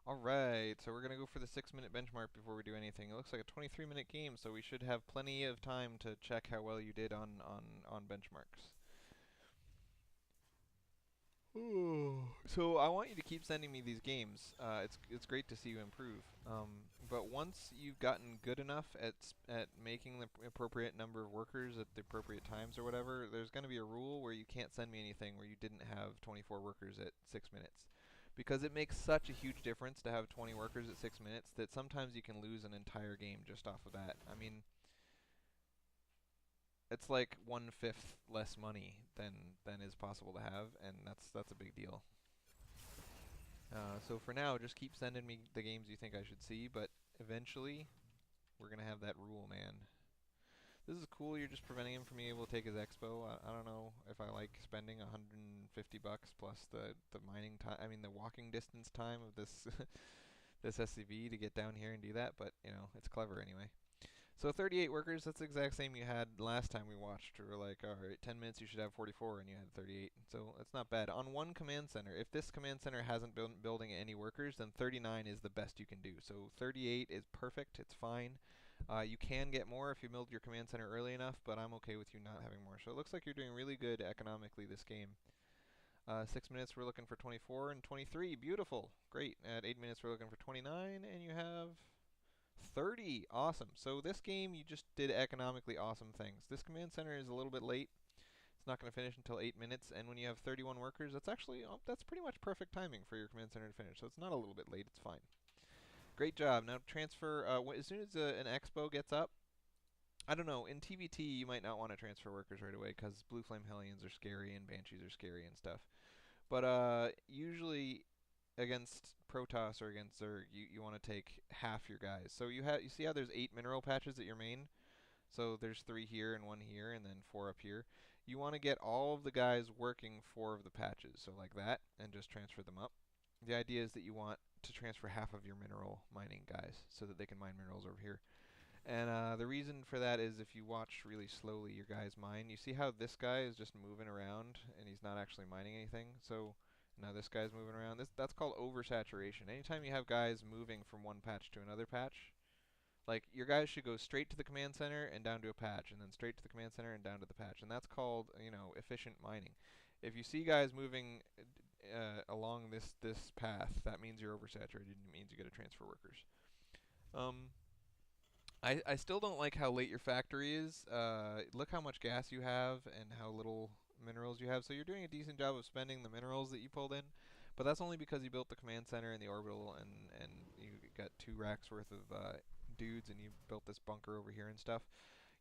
Alright, so we're going to go for the 6-minute benchmark before we do anything. It looks like a 23-minute game, so we should have plenty of time to check how well you did on benchmarks. Ooh. So I want you to keep sending me these games. It's great to see you improve. But once you've gotten good enough at making the appropriate number of workers at the appropriate times or whatever, there's going to be a rule where you can't send me anything where you didn't have 24 workers at 6 minutes, because it makes such a huge difference to have 20 workers at 6 minutes that sometimes you can lose an entire game just off of that. I mean, it's like 1/5 less money than is possible to have, and that's a big deal. So for now, just keep sending me the games you think I should see, but eventually we're gonna have that rule, man. This is cool. You're just preventing him from being able to take his expo. I don't know if I like spending 150 bucks plus the mining time. I mean, the walking distance time of this this SCV to get down here and do that. But you know, it's clever anyway. So 38 workers, that's the exact same you had last time we watched. We were like, alright, 10 minutes you should have 44, and you had 38. So that's not bad. On one command center, if this command center hasn't been building any workers, then 39 is the best you can do. So 38 is perfect, it's fine. You can get more if you build your command center early enough, but I'm okay with you not having more. So it looks like you're doing really good economically this game. 6 minutes we're looking for 24 and 23. Beautiful. Great. At 8 minutes we're looking for 29, and you have 30. Awesome. So this game, you just did economically awesome things. This command center is a little bit late. It's not going to finish until 8 minutes, and when you have 31 workers, that's actually that's pretty much perfect timing for your command center to finish. So it's not a little bit late. It's fine. Great job. Now transfer. As soon as an expo gets up, I don't know. In TVT, you might not want to transfer workers right away because Blue Flame Hellions are scary and Banshees are scary and stuff. But usually against Protoss or against Zerg, you want to take half your guys. So you see how there's 8 mineral patches at your main? So there's 3 here and 1 here and then 4 up here. You want to get all of the guys working 4 of the patches, so like that, and just transfer them up. The idea is that you want to transfer half of your mineral mining guys so that they can mine minerals over here. And the reason for that is if you watch really slowly your guys mine, you see how this guy is just moving around and he's not actually mining anything. So now this guy's moving around. That's called oversaturation. Anytime you have guys moving from one patch to another patch, like your guys should go straight to the command center and down to a patch, and then straight to the command center and down to the patch, and that's called efficient mining. If you see guys moving along this path, that means you're oversaturated, and it means you got to transfer workers. Um, I still don't like how late your factory is. Look how much gas you have and how little minerals you have. So you're doing a decent job of spending the minerals that you pulled in, but that's only because you built the command center and the orbital, and you got 2 racks worth of dudes, and you built this bunker over here and stuff.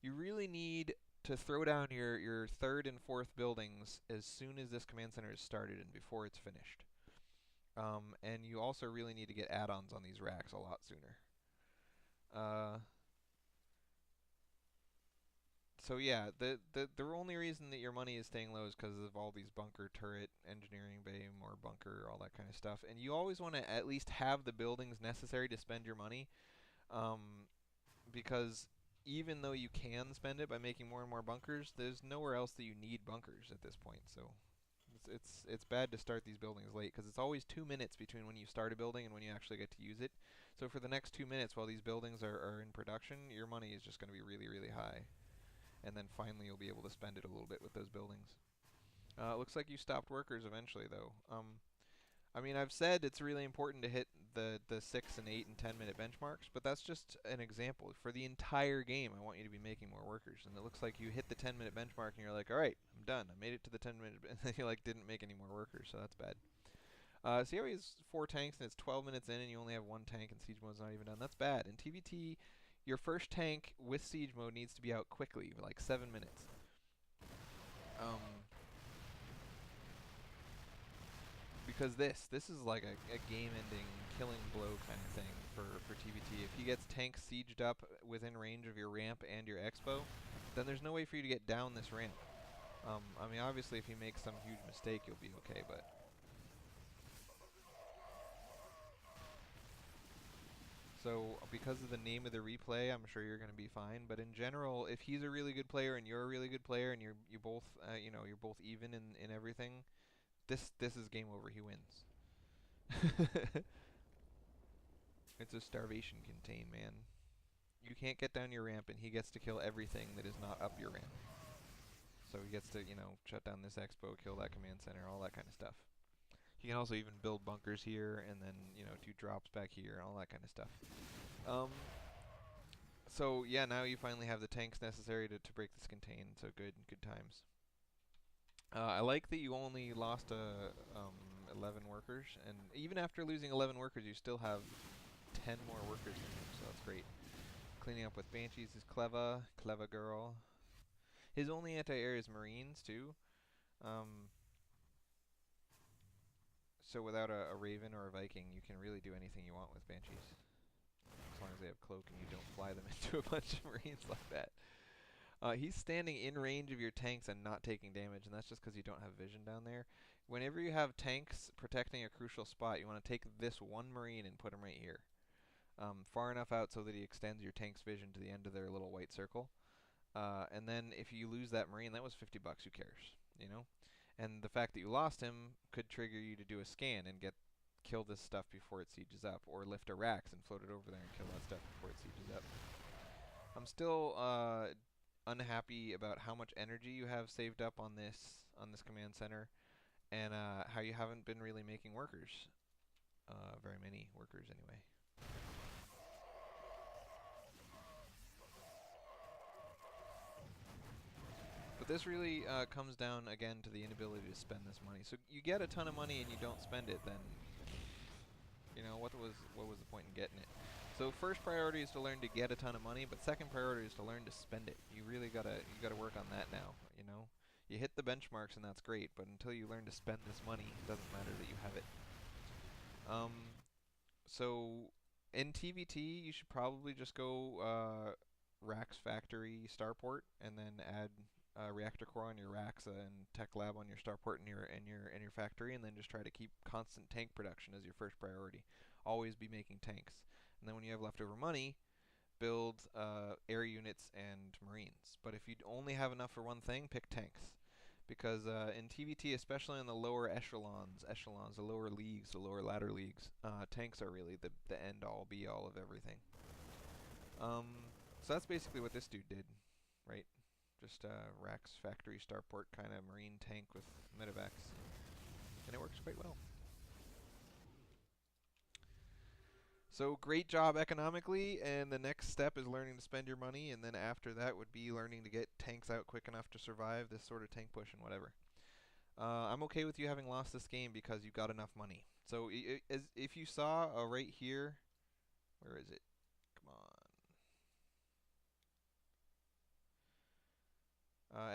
You really need to throw down your 3rd and 4th buildings as soon as this command center is started and before it's finished. And you also really need to get add-ons on these racks a lot sooner. Uh, So yeah, the only reason that your money is staying low is because of all these bunker, turret, engineering bay, more bunker, all that kind of stuff. And you always want to at least have the buildings necessary to spend your money, um, because even though you can spend it by making more and more bunkers, there's nowhere else that you need bunkers at this point. So it's bad to start these buildings late because it's always 2 minutes between when you start a building and when you actually get to use it. So for the next 2 minutes while these buildings are in production, your money is just going to be really, really high, and then finally you'll be able to spend it a little bit with those buildings. It looks like you stopped workers eventually, though. I mean, I've said it's really important to hit the 6 and 8 and 10-minute benchmarks, but that's just an example. For the entire game, I want you to be making more workers, and it looks like you hit the 10-minute benchmark, and you're like, all right, I'm done. I made it to the 10-minute, and then you like didn't make any more workers, so that's bad. See how he has 4 tanks, and it's 12 minutes in, and you only have 1 tank, and siege mode's not even done. That's bad. In TVT, your first tank with siege mode needs to be out quickly, like 7 minutes. Um, because this is like a game-ending, killing blow kind of thing for TVT. If he gets tank sieged up within range of your ramp and your expo, then there's no way for you to get down this ramp. I mean, obviously, if you make some huge mistake, you'll be okay, but so because of the name of the replay, I'm sure you're going to be fine. But in general, if he's a really good player and you're a really good player and you both you're both even in everything, this is game over. He wins. It's a starvation contain, man. You can't get down your ramp, and he gets to kill everything that is not up your ramp. So he gets to, shut down this expo, kill that command center, all that kind of stuff. He can also even build bunkers here, and then, do drops back here, and all that kind of stuff. Um, so, yeah, now you finally have the tanks necessary to break this contain, so good times. I like that you only lost 11 workers, and even after losing 11 workers, you still have 10 more workers in him, so that's great. Cleaning up with Banshees is clever girl. His only anti-air is Marines, too. Um, so without a Raven or a Viking, you can really do anything you want with Banshees. As long as they have Cloak and you don't fly them into a bunch of Marines like that. He's standing in range of your tanks and not taking damage, and that's just because you don't have vision down there. Whenever you have tanks protecting a crucial spot, you want to take this one Marine and put him right here. Far enough out so that he extends your tank's vision to the end of their little white circle. And then if you lose that Marine, that was 50 bucks, who cares, you know? And the fact that you lost him could trigger you to do a scan and kill this stuff before it sieges up, or lift a Rax and float it over there and kill that stuff before it sieges up. I'm still unhappy about how much energy you have saved up on this command center, and how you haven't been really making workers. Very many workers, anyway. But this really comes down, again, to the inability to spend this money. So you get a ton of money and you don't spend it, then, what was the point in getting it? So first priority is to learn to get a ton of money, but second priority is to learn to spend it. You really gotta work on that now, You hit the benchmarks and that's great, but until you learn to spend this money, it doesn't matter that you have it. So in TVT, you should probably just go Rax Factory Starport, and then add reactor core on your Rax and tech lab on your starport and your factory, and then just try to keep constant tank production as your first priority. Always be making tanks, and then when you have leftover money, build air units and Marines. But if you only have enough for one thing, pick tanks, because in TVT, especially in the lower echelons, the lower leagues, the lower ladder leagues, tanks are really the end all be all of everything. So that's basically what this dude did, right? Just Rax Factory Starport kind of Marine tank with medevacs, and it works quite well. So great job economically, and the next step is learning to spend your money, and then after that would be learning to get tanks out quick enough to survive this sort of tank push and whatever. I'm okay with you having lost this game because you've got enough money. So if you saw right here, where is it? Come on.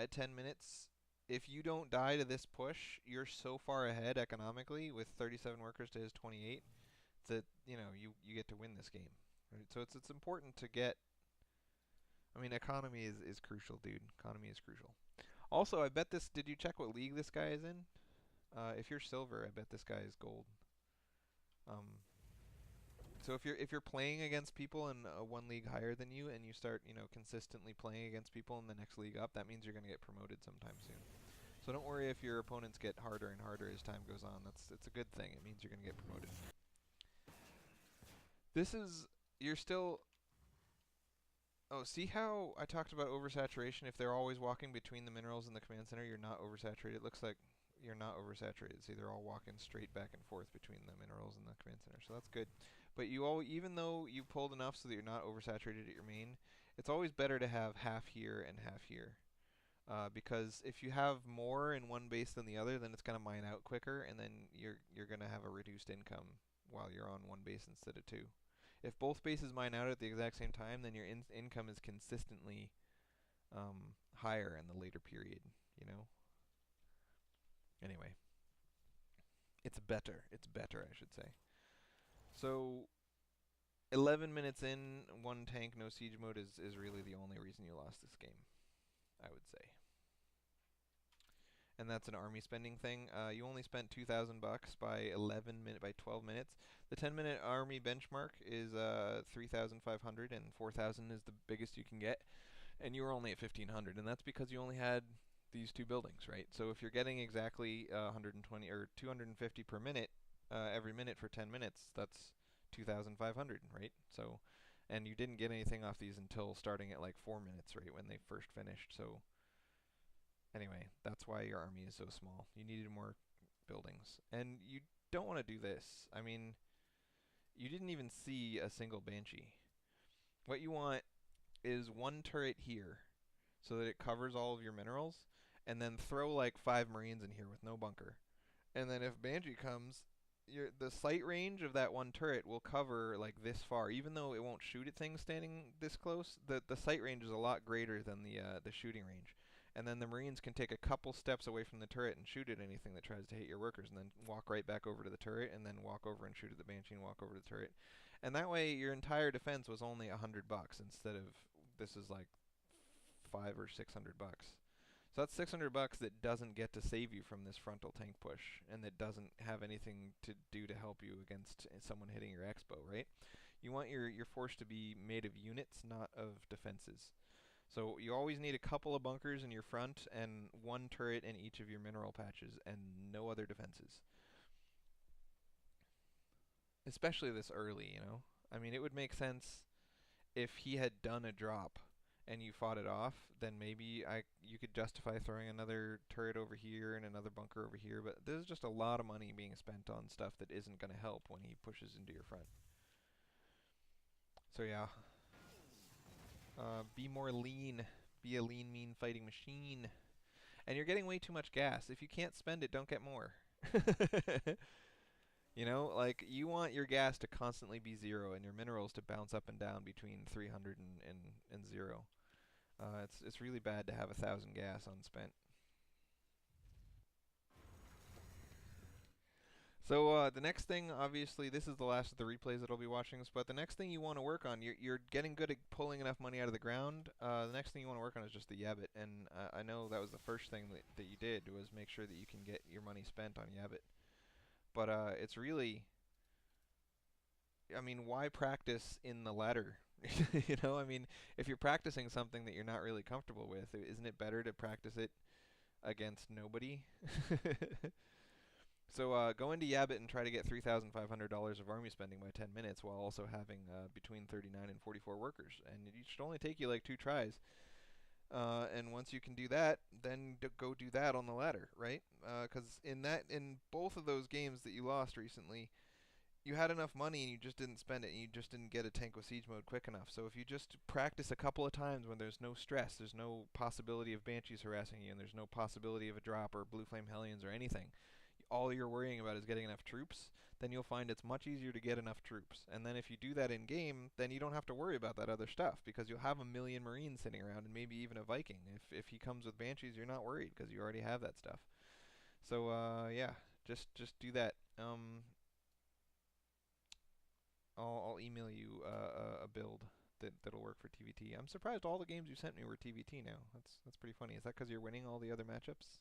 At 10 minutes, if you don't die to this push, you're so far ahead economically with 37 workers to his 28 that you get to win this game. Right? So it's important to get. I mean, economy is crucial, dude. Economy is crucial. Also, I bet this. Did you check what league this guy is in? If you're silver, I bet this guy is gold. So if you're playing against people in one league higher than you, and you start consistently playing against people in the next league up, that means you're going to get promoted sometime soon. So don't worry if your opponents get harder and harder as time goes on. It's a good thing. It means you're going to get promoted. You're still. Oh, see how I talked about oversaturation? If they're always walking between the minerals and the command center, you're not oversaturated. It looks like you're not oversaturated. See, they're all walking straight back and forth between the minerals and the command center, so that's good. But even though you pulled enough so that you're not oversaturated at your main, it's always better to have half here and half here. Because if you have more in one base than the other, then it's going to mine out quicker, and then you're going to have a reduced income while you're on one base instead of two. If both bases mine out at the exact same time, then your income is consistently higher in the later period, Anyway, it's better. It's better, I should say. So 11 minutes in, one tank, no siege mode is really the only reason you lost this game, I would say. And that's an army spending thing. You only spent 2,000 bucks by 12 minutes. The 10-minute army benchmark is 3,500, and 4,000 is the biggest you can get. And you were only at 1,500, and that's because you only had these two buildings, right? So if you're getting exactly 120 or 250 per minute every minute for 10 minutes, that's 2,500, right? So, and you didn't get anything off these until starting at like 4 minutes, right, when they first finished. So, anyway, that's why your army is so small. You needed more buildings. And you don't want to do this. I mean, you didn't even see a single Banshee. What you want is one turret here so that it covers all of your minerals, and then throw like 5 Marines in here with no bunker. And then if Banshee comes, the sight range of that one turret will cover like this far, even though it won't shoot at things standing this close. The sight range is a lot greater than the shooting range. And then the Marines can take a couple steps away from the turret and shoot at anything that tries to hit your workers, and then walk right back over to the turret, and then walk over and shoot at the Banshee and walk over to the turret. And that way, your entire defense was only $100 instead of this is like 500 or 600 bucks. So that's 600 bucks that doesn't get to save you from this frontal tank push, and that doesn't have anything to do to help you against someone hitting your expo, right? You want your force to be made of units, not of defenses. So you always need a couple of bunkers in your front and one turret in each of your mineral patches and no other defenses. Especially this early, you know? I mean, it would make sense if he had done a drop and you fought it off, then maybe you could justify throwing another turret over here and another bunker over here, but there's just a lot of money being spent on stuff that isn't going to help when he pushes into your front. So yeah, be more lean. Be a lean, mean fighting machine. And you're getting way too much gas. If you can't spend it, don't get more. You know, like you want your gas to constantly be 0 and your minerals to bounce up and down between 300 and 0. It's really bad to have 1,000 gas unspent. So the next thing, obviously, this is the last of the replays that I'll be watching, but the next thing you want to work on, you're getting good at pulling enough money out of the ground. The next thing you want to work on is just the Yabbit, and I know that was the first thing that you did, was make sure that you can get your money spent on Yabbit. But it's really, I mean, why practice in the ladder? You know, I mean, if you're practicing something that you're not really comfortable with, isn't it better to practice it against nobody? So go into Yabbit and try to get $3,500 of army spending by 10 minutes while also having between 39 and 44 workers. And it should only take you like 2 tries. And once you can do that, then go do that on the ladder, right? Because in both of those games that you lost recently, you had enough money and you just didn't spend it, and you just didn't get a tank with siege mode quick enough. So if you just practice a couple of times when there's no stress, there's no possibility of Banshees harassing you, and there's no possibility of a drop or Blue Flame Hellions or anything, all you're worrying about is getting enough troops, then you'll find it's much easier to get enough troops. And then if you do that in game, then you don't have to worry about that other stuff, because you'll have a million Marines sitting around and maybe even a Viking. If he comes with Banshees, you're not worried because you already have that stuff. So yeah, just do that. I'll email you a build that'll work for TVT. I'm surprised all the games you sent me were TVT now. That's pretty funny. Is that because you're winning all the other matchups?